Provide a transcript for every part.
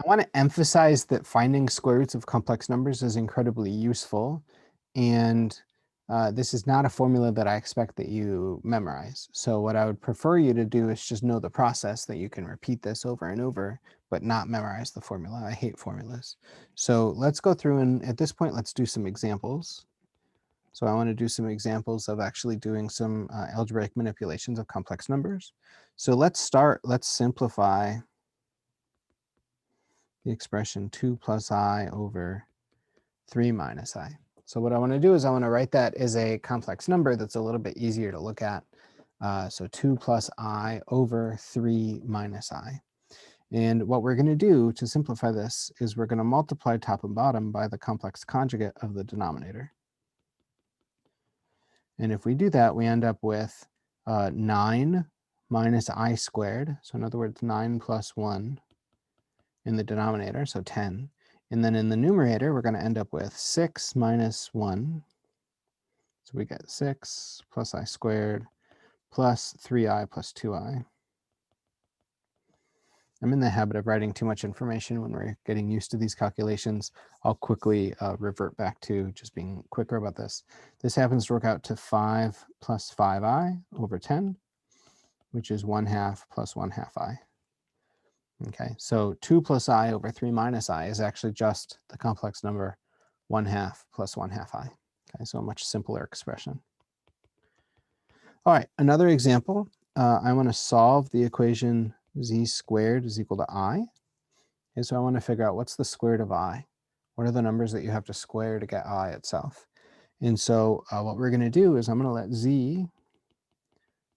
I want to emphasize that finding square roots of complex numbers is incredibly useful, and this is not a formula that I expect that you memorize. So what I would prefer you to do is just know the process, that you can repeat this over and over, but not memorize the formula. I hate formulas. So let's go through, and at this point, let's do some examples. So I want to do some examples of actually doing some algebraic manipulations of complex numbers. So let's simplify the expression 2 plus I over 3 minus I. So what I want to do is I want to write that as a complex number that's a little bit easier to look at. So 2 plus I over 3 minus I. And what we're going to do to simplify this is we're going to multiply top and bottom by the complex conjugate of the denominator. And if we do that, we end up with 9 minus I squared. So in other words, 9 plus 1 in the denominator, so 10. And then in the numerator, we're going to end up with 6 minus 1. So we get 6 plus I squared plus 3I plus 2I. I'm in the habit of writing too much information when we're getting used to these calculations. I'll quickly revert back to just being quicker about this. This happens to work out to 5 plus 5I over 10, which is 1/2 plus 1/2 I. Okay, so 2 plus I over 3 minus I is actually just the complex number 1/2 plus 1/2 I. Okay, so a much simpler expression. All right, another example. I want to solve the equation z squared is equal to I. Okay, so I want to figure out what's the square root of I. What are the numbers that you have to square to get I itself? And so what we're going to do is I'm going to let z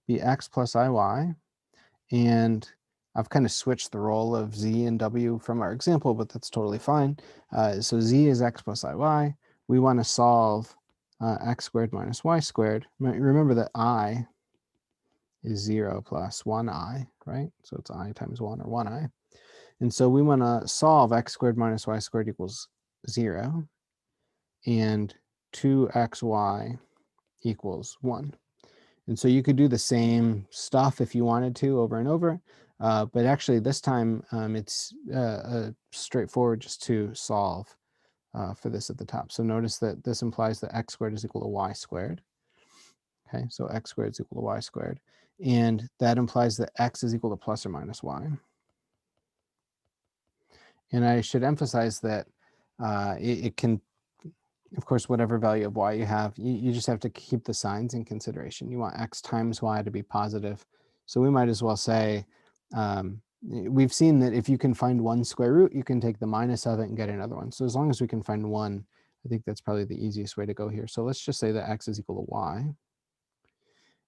be x plus iy, and I've kind of switched the role of z and w from our example, but that's totally fine. So z is x plus iy. We want to solve x squared minus y squared. Remember that I is 0 plus 1i, right? So it's I times 1, or 1i. And so we want to solve x squared minus y squared equals 0, and 2xy equals 1. And so you could do the same stuff if you wanted to over and over, but actually this time it's straightforward just to solve for this at the top. So notice that this implies that x squared is equal to y squared. Okay, so x squared is equal to y squared. And that implies that x is equal to plus or minus y. And I should emphasize that it can, of course, whatever value of y you have, you just have to keep the signs in consideration. You want x times y to be positive. So we might as well say, we've seen that if you can find one square root, you can take the minus of it and get another one. So as long as we can find one, I think that's probably the easiest way to go here. So let's just say that x is equal to y.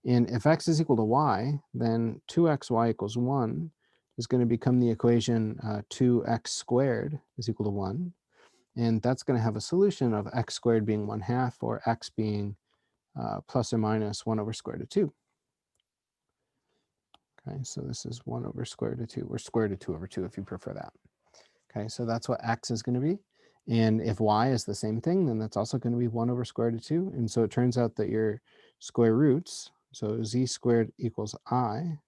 And if x is equal to y, then 2xy equals 1 is going to become the equation 2x squared is equal to 1. And that's going to have a solution of x squared being 1/2, or x being plus or minus 1 over square root of 2. Okay, so this is 1 over square root of 2, or square root of 2 over 2 if you prefer that. Okay, so that's what x is going to be. And if y is the same thing, then that's also going to be 1 over square root of 2. And so it turns out that your square roots, so z squared equals I,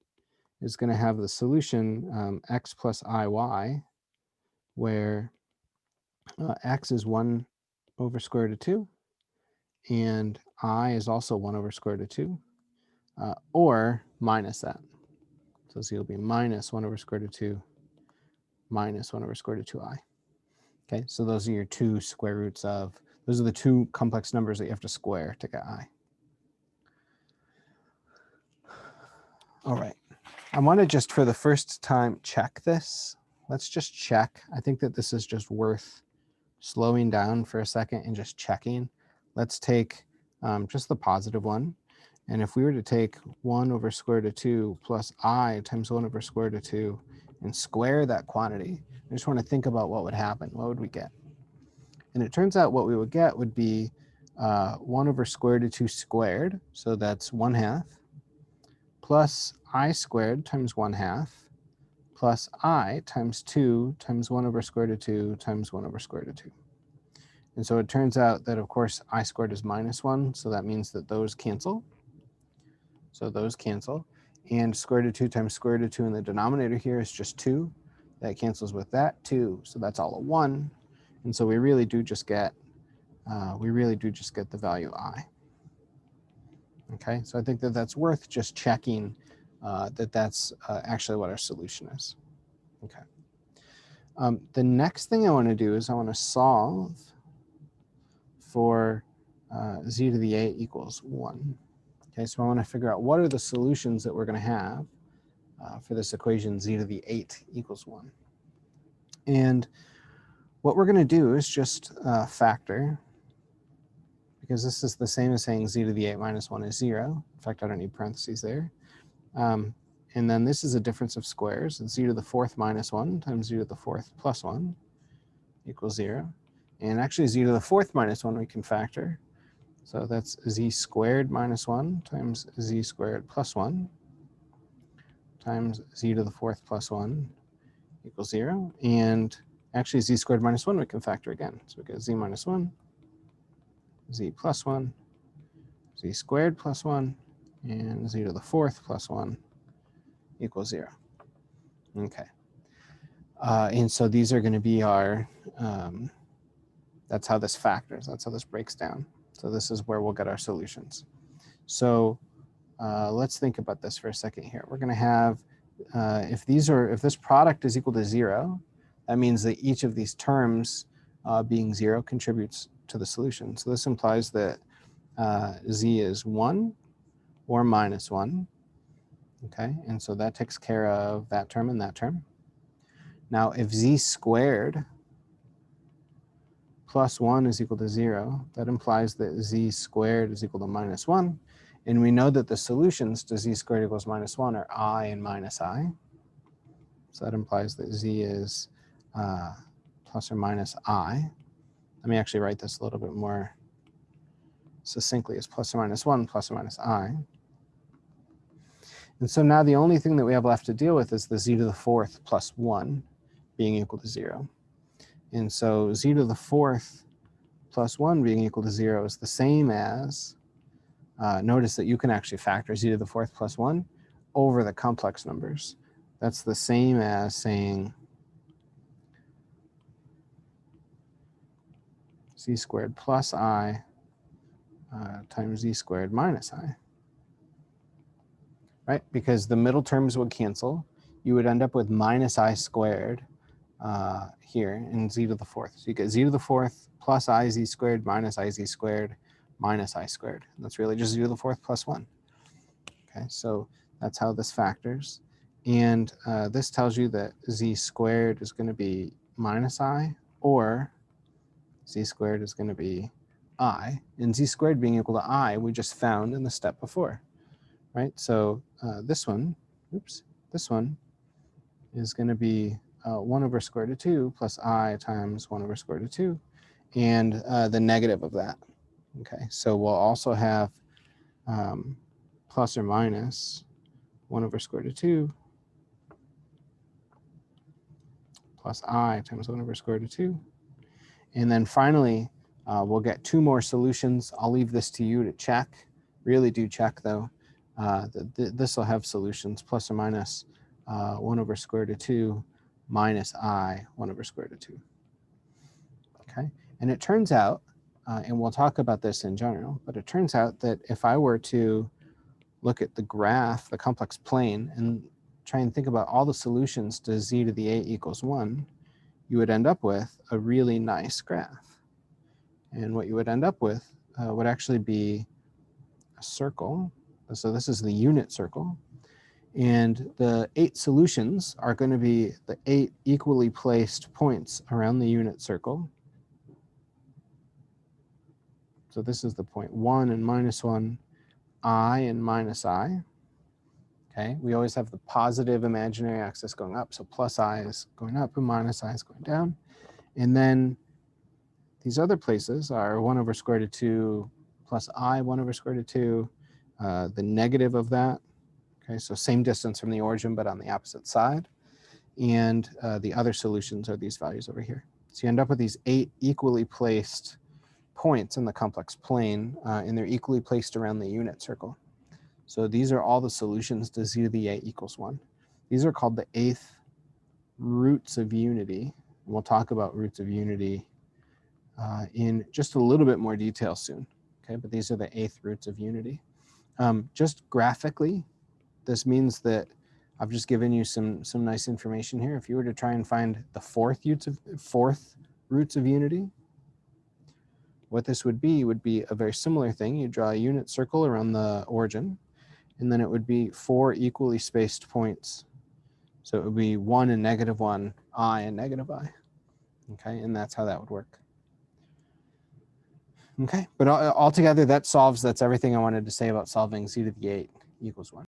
is going to have the solution x plus iy, where x is 1 over square root of 2, and I is also 1 over square root of 2, or minus that. So z will be minus 1 over square root of 2 minus 1 over square root of 2i. Okay, so those are your two square roots of, those are the two complex numbers that you have to square to get I. All right, I want to just for the first time check this. Let's just check. I think that this is just worth slowing down for a second and just checking. Let's take just the positive one. And if we were to take 1 over square root of 2 plus I times 1 over square root of 2 and square that quantity, I just want to think about what would happen. What would we get? And it turns out what we would get would be 1 over square root of 2 squared, so that's 1/2, plus I squared times 1/2, plus I times 2 times 1 over square root of 2 times 1 over square root of 2. And so it turns out that, of course, I squared is minus 1, so that means that those cancel. So those cancel. And square root of 2 times square root of 2 in the denominator here is just 2. That cancels with that 2, so that's all a 1. And so we really do just get the value I. Okay, so I think that that's worth just checking that that's actually what our solution is. Okay. The next thing I want to do is I want to solve for z to the 8 equals 1. Okay, so I want to figure out what are the solutions that we're going to have for this equation z to the 8 equals 1. And what we're going to do is just factor, because this is the same as saying z to the 8 minus 1 is 0. In fact, I don't need parentheses there. And then this is a difference of squares. It's z to the 4th minus 1 times z to the 4th plus 1 equals 0. And actually z to the 4th minus 1 we can factor. So that's z squared minus 1 times z squared plus 1 times z to the 4th plus 1 equals 0. And actually z squared minus 1 we can factor again. So we get z minus 1, z plus 1, z squared plus 1, and z to the 4th plus 1 equals 0. Okay. And so these are going to be our, that's how this factors, that's how this breaks down. So this is where we'll get our solutions. So let's think about this for a second here. We're going to have, if this product is equal to 0, that means that each of these terms being 0 contributes to the solution. So this implies that z is 1 or minus 1. Okay, and so that takes care of that term and that term. Now, if z squared plus 1 is equal to 0, that implies that z squared is equal to minus 1. And we know that the solutions to z squared equals minus 1 are I and minus I. So that implies that z is plus or minus I. Let me actually write this a little bit more succinctly as plus or minus 1 plus or minus I. And so now the only thing that we have left to deal with is the z to the 4th plus 1 being equal to 0. And so z to the 4th plus 1 being equal to 0 is the same as, notice that you can actually factor z to the 4th plus 1 over the complex numbers. That's the same as saying z squared plus I times z squared minus I. Right? Because the middle terms would cancel. You would end up with minus I squared here in z to the 4th. So you get z to the 4th plus I z squared minus I z squared minus I squared. And that's really just z to the 4th plus 1. Okay, so that's how this factors. And this tells you that z squared is going to be minus I, or z squared is going to be I. And z squared being equal to I, we just found in the step before. Right, so this one is going to be 1 over square root of 2 plus I times 1 over square root of 2, and the negative of that. Okay, so we'll also have plus or minus 1 over square root of 2 plus I times 1 over square root of 2. And then finally, we'll get 2 more solutions. I'll leave this to you to check. Really do check, though. This will have solutions plus or minus 1 over square root of 2 minus I 1 over square root of 2. Okay, and it turns out, and we'll talk about this in general, but it turns out that if I were to look at the graph, the complex plane, and try and think about all the solutions to z to the 8 equals 1, you would end up with a really nice graph. And what you would end up with would actually be a circle. So this is the unit circle. And the 8 solutions are going to be the 8 equally placed points around the unit circle. So this is the point 1 and minus 1, I and minus I. Okay, we always have the positive imaginary axis going up. So plus I is going up and minus I is going down. And then these other places are 1 over square root of 2 plus I 1 over square root of 2. The negative of that, okay, so same distance from the origin, but on the opposite side. And the other solutions are these values over here. So you end up with these 8 equally placed points in the complex plane, and they're equally placed around the unit circle. So these are all the solutions to z to the 8 equals 1. These are called the 8th roots of unity. We'll talk about roots of unity in just a little bit more detail soon. Okay, but these are the 8th roots of unity. Just graphically, this means that I've just given you some nice information here. If you were to try and find the 4th roots of unity, what this would be a very similar thing. You draw a unit circle around the origin, and then it would be 4 equally spaced points. So it would be 1 and -1, I and -I. Okay, and that's how that would work. Okay, but altogether that's everything I wanted to say about solving z to the 8 equals 1.